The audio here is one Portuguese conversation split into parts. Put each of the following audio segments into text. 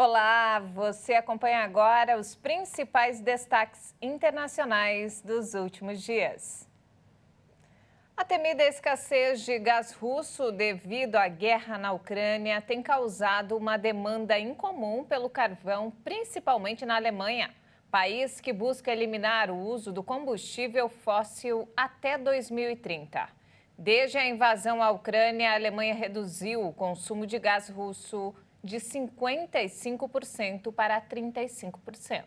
Olá, você acompanha agora os principais destaques internacionais dos últimos dias. A temida escassez de gás russo devido à guerra na Ucrânia tem causado uma demanda incomum pelo carvão, principalmente na Alemanha, país que busca eliminar o uso do combustível fóssil até 2030. Desde a invasão à Ucrânia, a Alemanha reduziu o consumo de gás russo de 55% para 35%.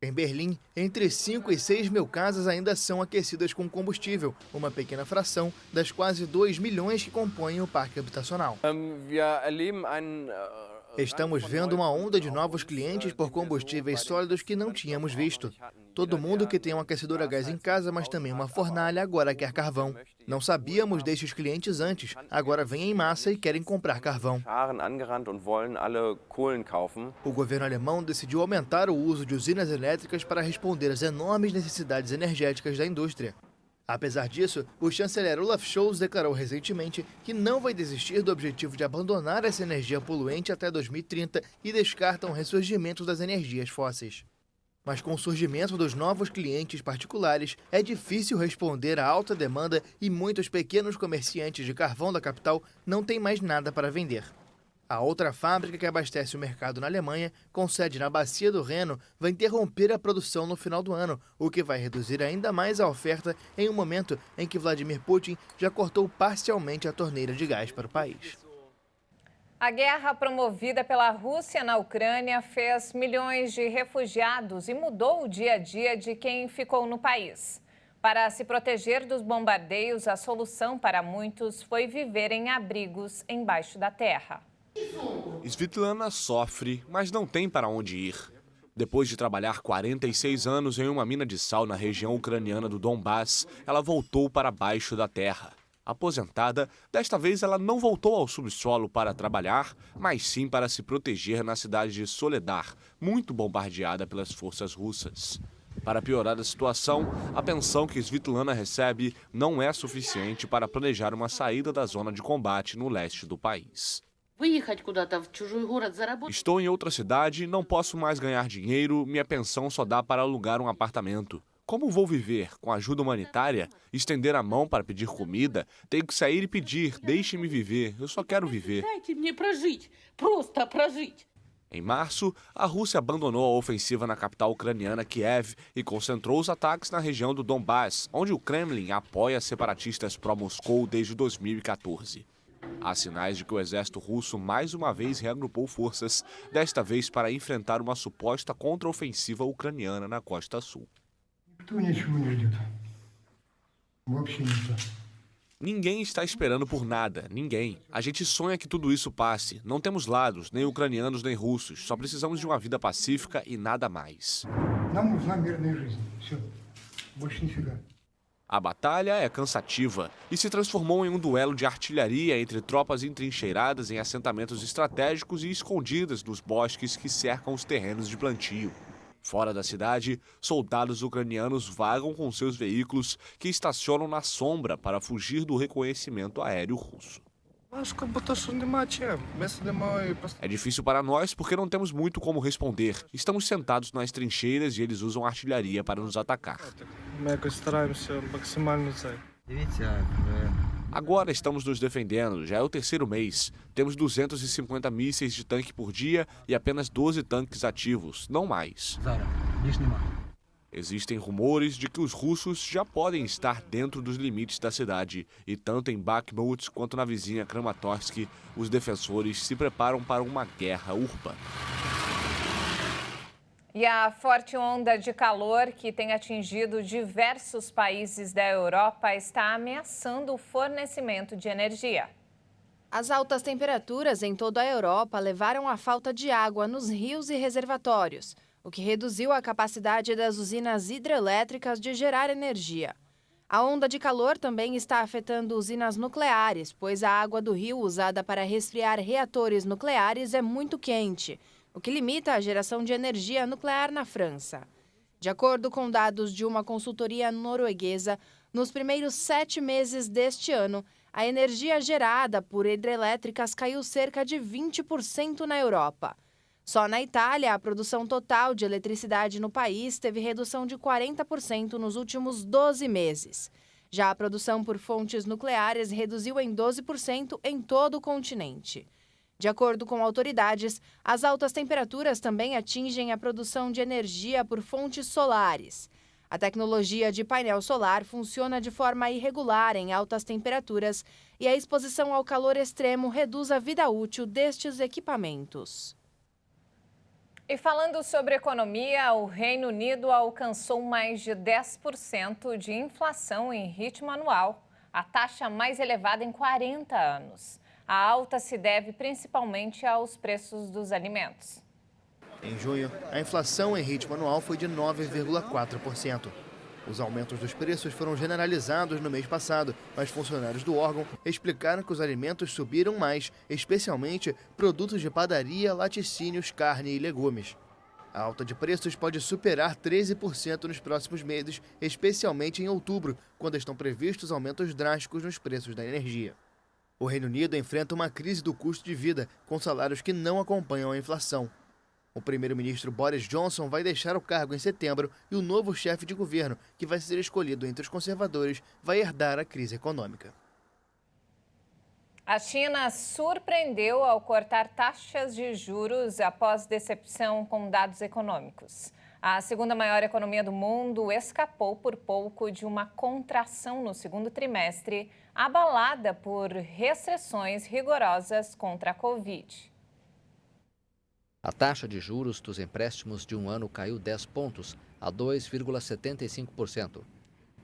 Em Berlim, entre 5 e 6 mil casas ainda são aquecidas com combustível, uma pequena fração das quase 2 milhões que compõem o parque habitacional. Estamos vendo uma onda de novos clientes por combustíveis sólidos que não tínhamos visto. Todo mundo que tem um aquecedor a gás em casa, mas também uma fornalha, agora quer carvão. Não sabíamos destes clientes antes, agora vêm em massa e querem comprar carvão. O governo alemão decidiu aumentar o uso de usinas elétricas para responder às enormes necessidades energéticas da indústria. Apesar disso, o chanceler Olaf Scholz declarou recentemente que não vai desistir do objetivo de abandonar essa energia poluente até 2030 e descarta um ressurgimento das energias fósseis. Mas com o surgimento dos novos clientes particulares, é difícil responder à alta demanda e muitos pequenos comerciantes de carvão da capital não têm mais nada para vender. A outra fábrica que abastece o mercado na Alemanha, com sede na Bacia do Reno, vai interromper a produção no final do ano, o que vai reduzir ainda mais a oferta em um momento em que Vladimir Putin já cortou parcialmente a torneira de gás para o país. A guerra promovida pela Rússia na Ucrânia fez milhões de refugiados e mudou o dia a dia de quem ficou no país. Para se proteger dos bombardeios, a solução para muitos foi viver em abrigos embaixo da terra. Svetlana sofre, mas não tem para onde ir. Depois de trabalhar 46 anos em uma mina de sal na região ucraniana do Donbass, ela voltou para baixo da terra. Aposentada, desta vez ela não voltou ao subsolo para trabalhar, mas sim para se proteger na cidade de Soledar, muito bombardeada pelas forças russas. Para piorar a situação, a pensão que Svetlana recebe não é suficiente para planejar uma saída da zona de combate no leste do país. Estou em outra cidade, não posso mais ganhar dinheiro, minha pensão só dá para alugar um apartamento. Como vou viver? Com ajuda humanitária? Estender a mão para pedir comida? Tenho que sair e pedir, deixe-me viver, eu só quero viver. Em março, a Rússia abandonou a ofensiva na capital ucraniana Kiev e concentrou os ataques na região do Donbass, onde o Kremlin apoia separatistas pró-Moscou desde 2014. Há sinais de que o exército russo mais uma vez reagrupou forças, desta vez para enfrentar uma suposta contraofensiva ucraniana na costa sul. Ninguém está esperando por nada, ninguém. A gente sonha que tudo isso passe. Não temos lados, nem ucranianos nem russos. Só precisamos de uma vida pacífica e nada mais. A batalha é cansativa e se transformou em um duelo de artilharia entre tropas entrincheiradas em assentamentos estratégicos e escondidas nos bosques que cercam os terrenos de plantio. Fora da cidade, soldados ucranianos vagam com seus veículos que estacionam na sombra para fugir do reconhecimento aéreo russo. É difícil para nós porque não temos muito como responder. Estamos sentados nas trincheiras e eles usam artilharia para nos atacar. Agora estamos nos defendendo, já é o terceiro mês. Temos 250 mísseis de tanque por dia e apenas 12 tanques ativos, não mais. Existem rumores de que os russos já podem estar dentro dos limites da cidade e tanto em Bakhmut quanto na vizinha Kramatorsk, os defensores se preparam para uma guerra urbana. E a forte onda de calor que tem atingido diversos países da Europa está ameaçando o fornecimento de energia. As altas temperaturas em toda a Europa levaram à falta de água nos rios e reservatórios, o que reduziu a capacidade das usinas hidrelétricas de gerar energia. A onda de calor também está afetando usinas nucleares, pois a água do rio usada para resfriar reatores nucleares é muito quente, o que limita a geração de energia nuclear na França. De acordo com dados de uma consultoria norueguesa, nos primeiros 7 meses deste ano, a energia gerada por hidrelétricas caiu cerca de 20% na Europa. Só na Itália, a produção total de eletricidade no país teve redução de 40% nos últimos 12 meses. Já a produção por fontes nucleares reduziu em 12% em todo o continente. De acordo com autoridades, as altas temperaturas também atingem a produção de energia por fontes solares. A tecnologia de painel solar funciona de forma irregular em altas temperaturas e a exposição ao calor extremo reduz a vida útil destes equipamentos. E falando sobre economia, o Reino Unido alcançou mais de 10% de inflação em ritmo anual, a taxa mais elevada em 40 anos. A alta se deve principalmente aos preços dos alimentos. Em junho, a inflação em ritmo anual foi de 9,4%. Os aumentos dos preços foram generalizados no mês passado, mas funcionários do órgão explicaram que os alimentos subiram mais, especialmente produtos de padaria, laticínios, carne e legumes. A alta de preços pode superar 13% nos próximos meses, especialmente em outubro, quando estão previstos aumentos drásticos nos preços da energia. O Reino Unido enfrenta uma crise do custo de vida, com salários que não acompanham a inflação. O primeiro-ministro Boris Johnson vai deixar o cargo em setembro e o novo chefe de governo, que vai ser escolhido entre os conservadores, vai herdar a crise econômica. A China surpreendeu ao cortar taxas de juros após decepção com dados econômicos. A segunda maior economia do mundo escapou por pouco de uma contração no segundo trimestre, abalada por restrições rigorosas contra a Covid. A taxa de juros dos empréstimos de um ano caiu 10 pontos, a 2,75%.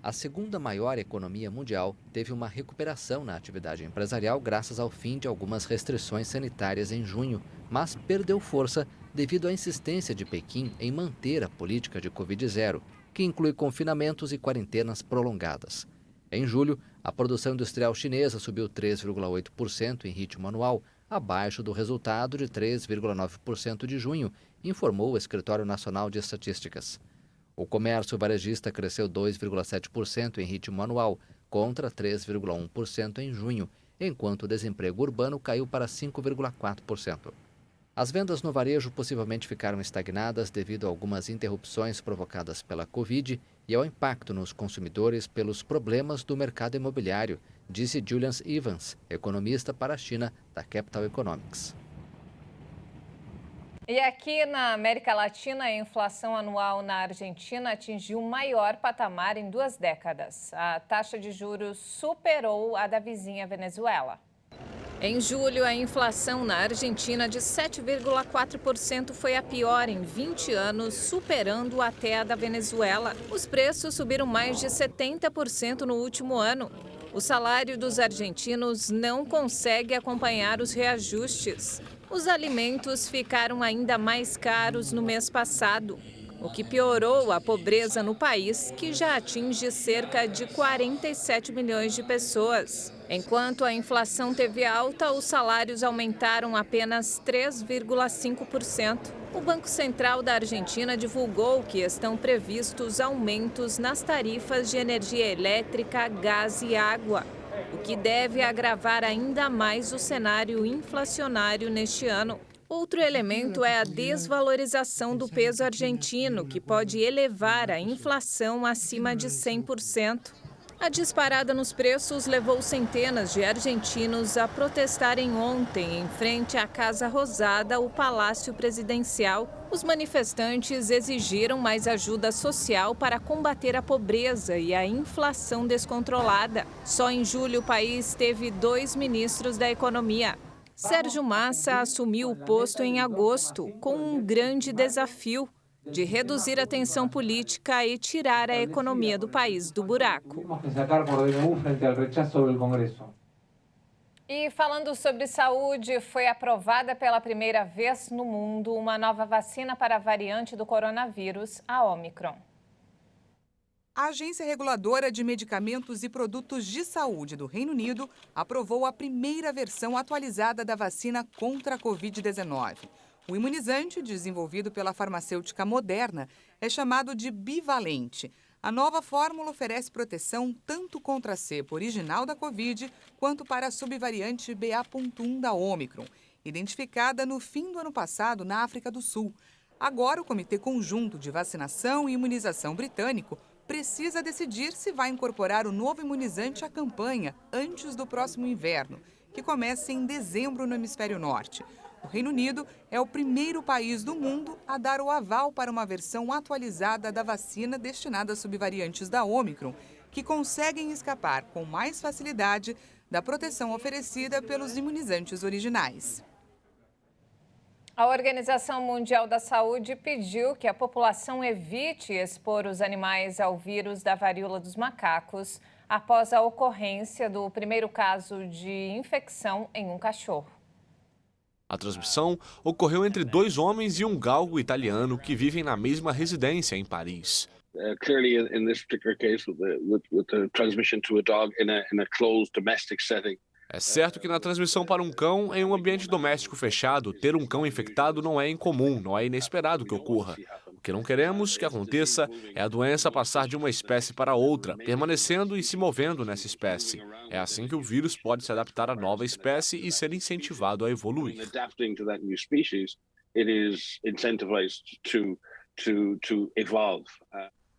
A segunda maior economia mundial teve uma recuperação na atividade empresarial graças ao fim de algumas restrições sanitárias em junho, mas perdeu força devido à insistência de Pequim em manter a política de Covid-0, que inclui confinamentos e quarentenas prolongadas. Em julho, a produção industrial chinesa subiu 3,8% em ritmo anual, abaixo do resultado de 3,9% de junho, informou o Escritório Nacional de Estatísticas. O comércio varejista cresceu 2,7% em ritmo anual, contra 3,1% em junho, enquanto o desemprego urbano caiu para 5,4%. As vendas no varejo possivelmente ficaram estagnadas devido a algumas interrupções provocadas pela Covid e ao impacto nos consumidores pelos problemas do mercado imobiliário, disse Julian Evans, economista para a China da Capital Economics. E aqui na América Latina, a inflação anual na Argentina atingiu o maior patamar em 2 décadas. A taxa de juros superou a da vizinha Venezuela. Em julho, a inflação na Argentina de 7,4% foi a pior em 20 anos, superando até a da Venezuela. Os preços subiram mais de 70% no último ano. O salário dos argentinos não consegue acompanhar os reajustes. Os alimentos ficaram ainda mais caros no mês passado, o que piorou a pobreza no país, que já atinge cerca de 47 milhões de pessoas. Enquanto a inflação teve alta, os salários aumentaram apenas 3,5%. O Banco Central da Argentina divulgou que estão previstos aumentos nas tarifas de energia elétrica, gás e água, o que deve agravar ainda mais o cenário inflacionário neste ano. Outro elemento é a desvalorização do peso argentino, que pode elevar a inflação acima de 100%. A disparada nos preços levou centenas de argentinos a protestarem ontem em frente à Casa Rosada, o Palácio Presidencial. Os manifestantes exigiram mais ajuda social para combater a pobreza e a inflação descontrolada. Só em julho o país teve 2 ministros da economia. Sérgio Massa assumiu o posto em agosto, com um grande desafio: de reduzir a tensão política e tirar a economia do país do buraco. E falando sobre saúde, foi aprovada pela primeira vez no mundo uma nova vacina para a variante do coronavírus, a Omicron. A Agência Reguladora de Medicamentos e Produtos de Saúde do Reino Unido aprovou a primeira versão atualizada da vacina contra a Covid-19. O imunizante, desenvolvido pela farmacêutica Moderna, é chamado de bivalente. A nova fórmula oferece proteção tanto contra a cepa original da Covid quanto para a subvariante BA.1 da Omicron. identificada no fim do ano passado na África do Sul. Agora, o Comitê Conjunto de Vacinação e Imunização britânico precisa decidir se vai incorporar o novo imunizante à campanha antes do próximo inverno, que começa em dezembro no Hemisfério Norte. O Reino Unido é o primeiro país do mundo a dar o aval para uma versão atualizada da vacina destinada a subvariantes da Ômicron, que conseguem escapar com mais facilidade da proteção oferecida pelos imunizantes originais. A Organização Mundial da Saúde pediu que a população evite expor os animais ao vírus da varíola dos macacos após a ocorrência do primeiro caso de infecção em um cachorro. A transmissão ocorreu entre 2 homens e um galgo italiano que vivem na mesma residência em Paris. Clearly, in this particular case, with the transmission to a dog in a closed domestic setting. É certo que na transmissão para um cão em um ambiente doméstico fechado, ter um cão infectado não é incomum, não é inesperado que ocorra. O que não queremos que aconteça é a doença passar de uma espécie para outra, permanecendo e se movendo nessa espécie. É assim que o vírus pode se adaptar à nova espécie e ser incentivado a evoluir.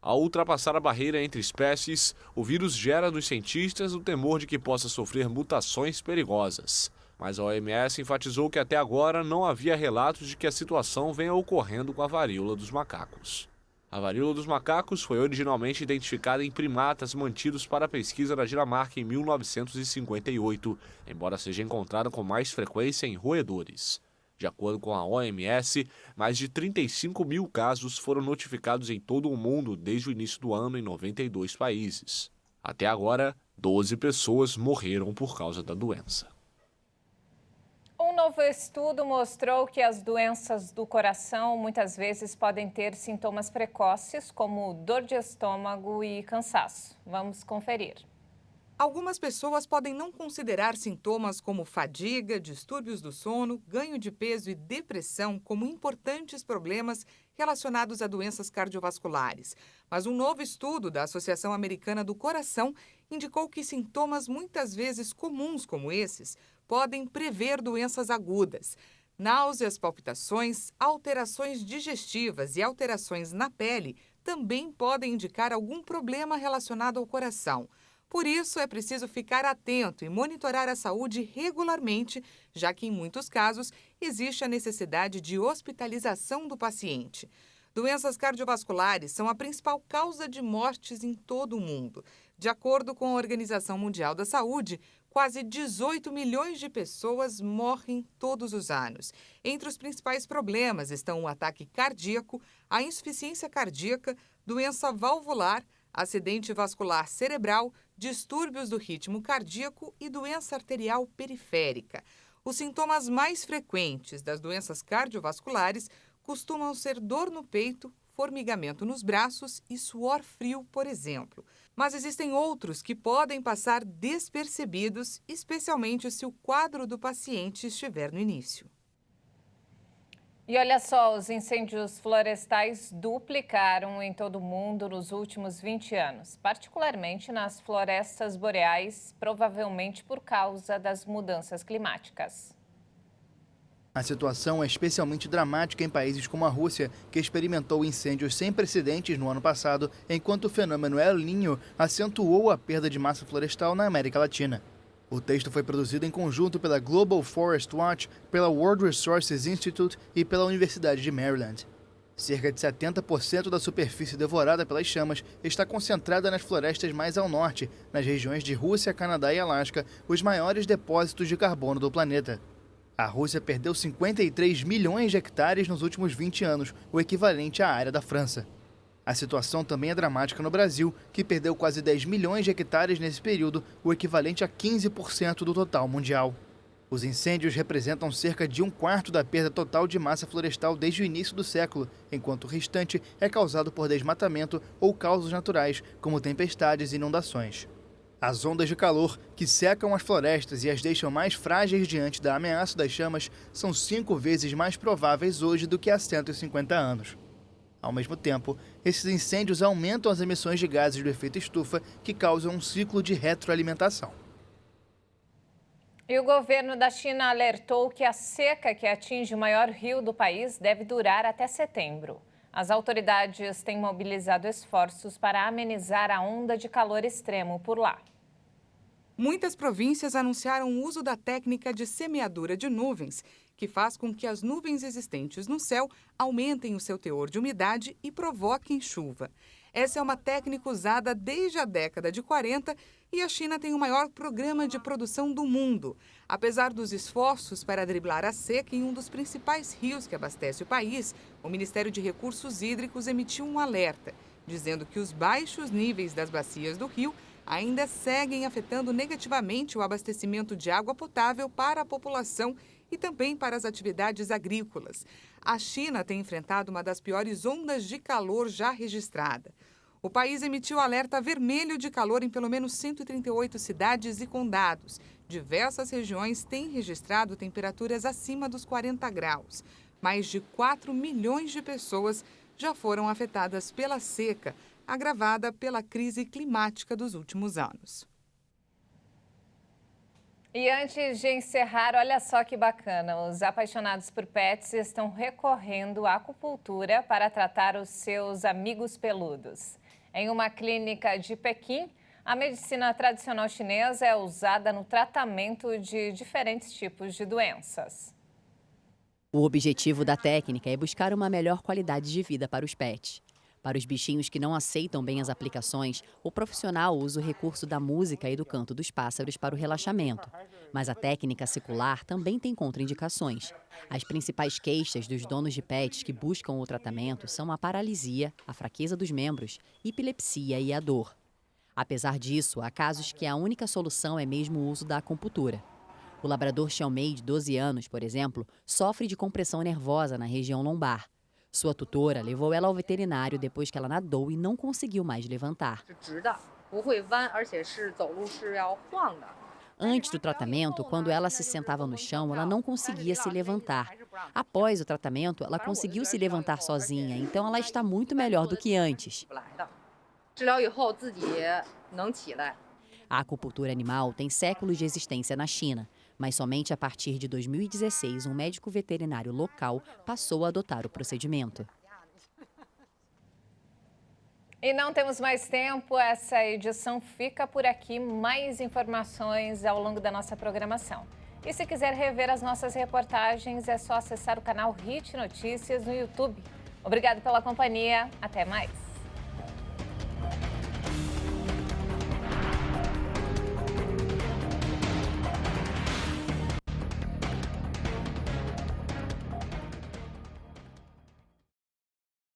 Ao ultrapassar a barreira entre espécies, o vírus gera nos cientistas o temor de que possa sofrer mutações perigosas. Mas a OMS enfatizou que até agora não havia relatos de que a situação venha ocorrendo com a varíola dos macacos. A varíola dos macacos foi originalmente identificada em primatas mantidos para pesquisa na Dinamarca em 1958, embora seja encontrada com mais frequência em roedores. De acordo com a OMS, mais de 35 mil casos foram notificados em todo o mundo desde o início do ano em 92 países. Até agora, 12 pessoas morreram por causa da doença. Um novo estudo mostrou que as doenças do coração muitas vezes podem ter sintomas precoces, como dor de estômago e cansaço. Vamos conferir. Algumas pessoas podem não considerar sintomas como fadiga, distúrbios do sono, ganho de peso e depressão como importantes problemas relacionados a doenças cardiovasculares. Mas um novo estudo da Associação Americana do Coração indicou que sintomas muitas vezes comuns como esses podem prever doenças agudas. Náuseas, palpitações, alterações digestivas e alterações na pele também podem indicar algum problema relacionado ao coração. Por isso, é preciso ficar atento e monitorar a saúde regularmente, já que, em muitos casos, existe a necessidade de hospitalização do paciente. Doenças cardiovasculares são a principal causa de mortes em todo o mundo. De acordo com a Organização Mundial da Saúde, quase 18 milhões de pessoas morrem todos os anos. Entre os principais problemas estão o ataque cardíaco, a insuficiência cardíaca, doença valvular, acidente vascular cerebral, distúrbios do ritmo cardíaco e doença arterial periférica. Os sintomas mais frequentes das doenças cardiovasculares costumam ser dor no peito, formigamento nos braços e suor frio, por exemplo. Mas existem outros que podem passar despercebidos, especialmente se o quadro do paciente estiver no início. E olha só, os incêndios florestais duplicaram em todo o mundo nos últimos 20 anos, particularmente nas florestas boreais, provavelmente por causa das mudanças climáticas. A situação é especialmente dramática em países como a Rússia, que experimentou incêndios sem precedentes no ano passado, enquanto o fenômeno El Niño acentuou a perda de massa florestal na América Latina. O texto foi produzido em conjunto pela Global Forest Watch, pela World Resources Institute e pela Universidade de Maryland. Cerca de 70% da superfície devorada pelas chamas está concentrada nas florestas mais ao norte, nas regiões de Rússia, Canadá e Alasca, os maiores depósitos de carbono do planeta. A Rússia perdeu 53 milhões de hectares nos últimos 20 anos, o equivalente à área da França. A situação também é dramática no Brasil, que perdeu quase 10 milhões de hectares nesse período, o equivalente a 15% do total mundial. Os incêndios representam cerca de 1/4 da perda total de massa florestal desde o início do século, enquanto o restante é causado por desmatamento ou causas naturais, como tempestades e inundações. As ondas de calor, que secam as florestas e as deixam mais frágeis diante da ameaça das chamas, são 5 vezes mais prováveis hoje do que há 150 anos. Ao mesmo tempo, esses incêndios aumentam as emissões de gases do efeito estufa, que causam um ciclo de retroalimentação. E o governo da China alertou que a seca que atinge o maior rio do país deve durar até setembro. As autoridades têm mobilizado esforços para amenizar a onda de calor extremo por lá. Muitas províncias anunciaram o uso da técnica de semeadura de nuvens, que faz com que as nuvens existentes no céu aumentem o seu teor de umidade e provoquem chuva. Essa é uma técnica usada desde a década de 40 e a China tem o maior programa de produção do mundo. Apesar dos esforços para driblar a seca em um dos principais rios que abastece o país, o Ministério de Recursos Hídricos emitiu um alerta, dizendo que os baixos níveis das bacias do rio ainda seguem afetando negativamente o abastecimento de água potável para a população e também para as atividades agrícolas. A China tem enfrentado uma das piores ondas de calor já registrada. O país emitiu alerta vermelho de calor em pelo menos 138 cidades e condados. Diversas regiões têm registrado temperaturas acima dos 40 graus. Mais de 4 milhões de pessoas já foram afetadas pela seca, agravada pela crise climática dos últimos anos. E antes de encerrar, olha só que bacana, os apaixonados por pets estão recorrendo à acupuntura para tratar os seus amigos peludos. Em uma clínica de Pequim, a medicina tradicional chinesa é usada no tratamento de diferentes tipos de doenças. O objetivo da técnica é buscar uma melhor qualidade de vida para os pets. Para os bichinhos que não aceitam bem as aplicações, o profissional usa o recurso da música e do canto dos pássaros para o relaxamento. Mas a técnica secular também tem contraindicações. As principais queixas dos donos de pets que buscam o tratamento são a paralisia, a fraqueza dos membros, epilepsia e a dor. Apesar disso, há casos que a única solução é mesmo o uso da acupuntura. O labrador Xiaomei, de 12 anos, por exemplo, sofre de compressão nervosa na região lombar. Sua tutora levou ela ao veterinário depois que ela nadou e não conseguiu mais levantar. Antes do tratamento, quando ela se sentava no chão, ela não conseguia se levantar. Após o tratamento, ela conseguiu se levantar sozinha, então ela está muito melhor do que antes. A acupuntura animal tem séculos de existência na China, mas somente a partir de 2016 um médico veterinário local passou a adotar o procedimento. E não temos mais tempo, essa edição fica por aqui. Mais informações ao longo da nossa programação. E se quiser rever as nossas reportagens, é só acessar o canal Hit Notícias no YouTube. Obrigado pela companhia, até mais.